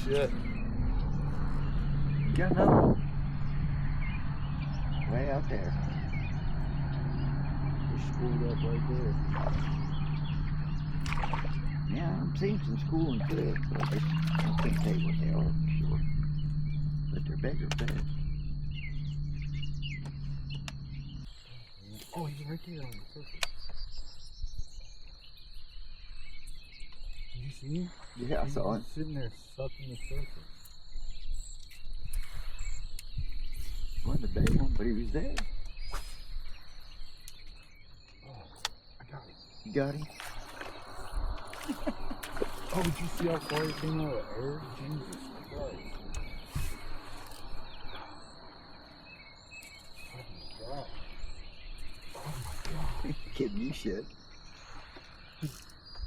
shit. You got another one? Way out there. They're schooled up right there. Yeah, I'm seeing some schooling fish, but I can't tell you what they are for sure. But they're bigger fish. Oh, he's right there on the surface. Did you see him? Yeah, I saw him. Sitting there sucking the surface. Wasn't a big one, but he was there. Oh, I got him. You got him? Oh, did you see how far he came out of the air? Jesus Christ. Kidding you shit.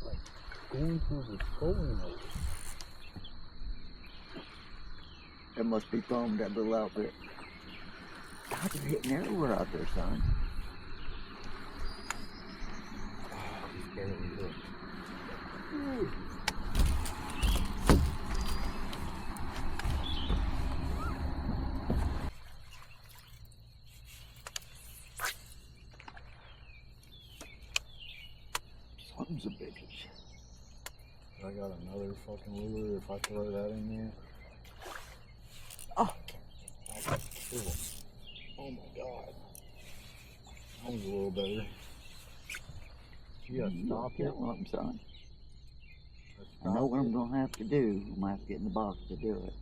Like going through the trolling over. That must be foam, that little outfit. God, they're hitting everywhere out there, son. Oh, he's barely hooked. Something's a biggish. I got another fucking lure if I throw that in there. Oh! Oh my god. That was a little better. You gotta stop it. Something, son. I know what I'm gonna have to do. I'm gonna have to get in the box to do it.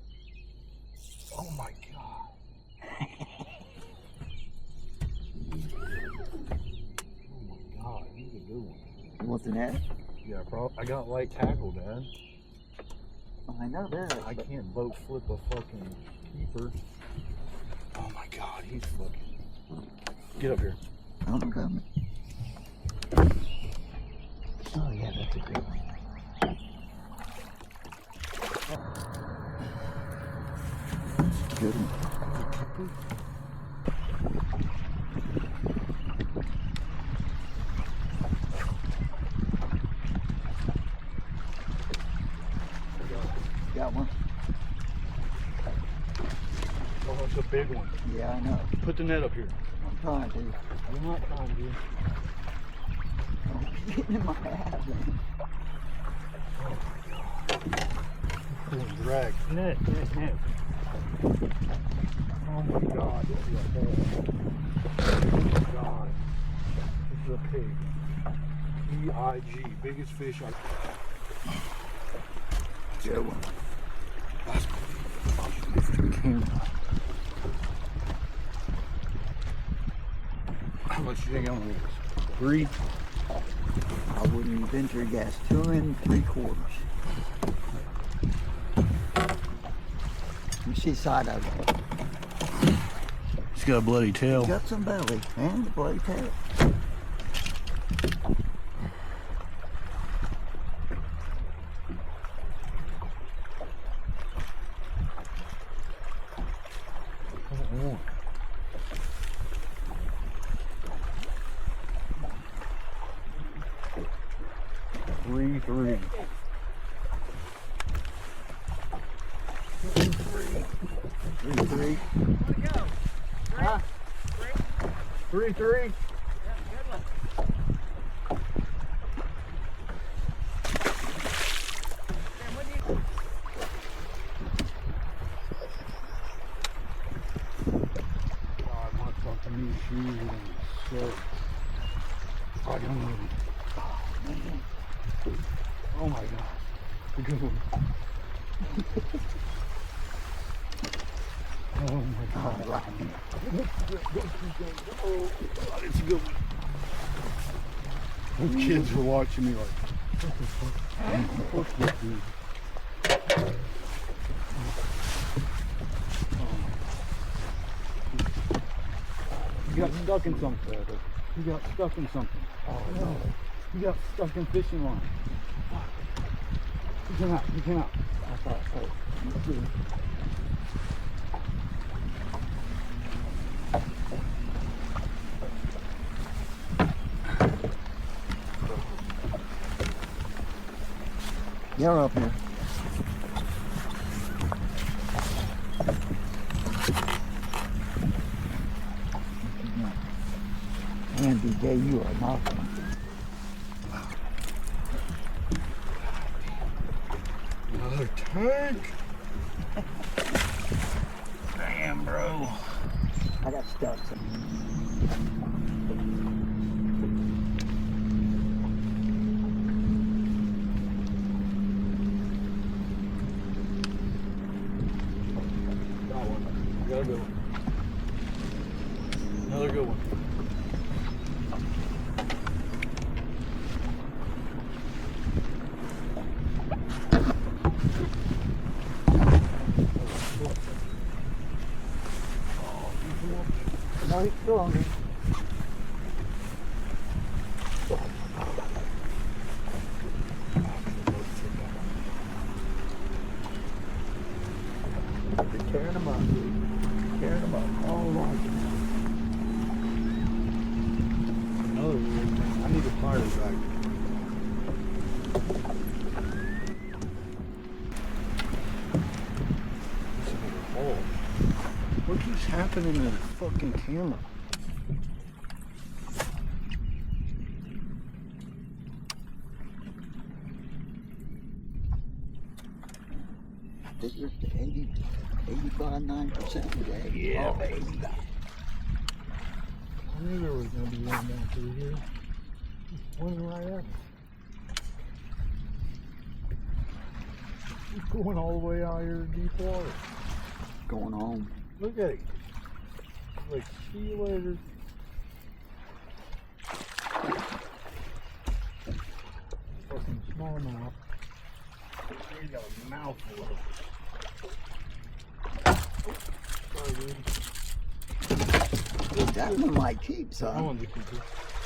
Oh my god. Oh my god, he's a good one. What's in that? Yeah, I got light tackle, Dad. Oh, I know that. I can't boat flip a fucking keeper. Oh my god, he's fucking. Get up here. I'm coming. Oh yeah, that's a great one. Good one. Got one? Oh, it's a big one. Yeah, I know. Put the net up here. I'm trying to. I'm not trying to. Oh, it's getting in my ass. Oh my god. Pulling drag. Net. Oh my god, this is a pig. Oh my god. This is a pig. P-I-G. Biggest fish I've. Good one. That's the camera. How much you think I'm gonna use? 3? I wouldn't venture a guess. 2 3/4. You see the side of it. He's got a bloody tail. He's got some belly and a bloody tail. Three. 3. Huh? 3. Yeah, good one. God, my fucking new shoes are so. I don't know. Oh my god. The good one. Oh my god. Oh, God, it's a good one. The kids were watching me like, what the fuck? What's this dude? You got stuck in something. You got stuck in something. Oh no. You got stuck in fishing line. You came out. That's all right. You're up here. Yeah, you are nothing. Another tank. Damn, bro. I got stuck. Got one. Got a good one. Another good one. No, he's still hungry. They're tearing them up, dude. Tearing them up all along. Another weird thing. I need a fire back. This is another hole. What keeps happening to the fucking camera? Figures to 85-9% today. Yeah, Oh, baby. I knew there was going to be one down through here. One right up. He's going all the way out here to deep water. going home. Look at it. Like, see you later. Fucking smallmouth. He's got a mouthful of it. Sorry, dude. That one might keep, I son. wanted to keep it.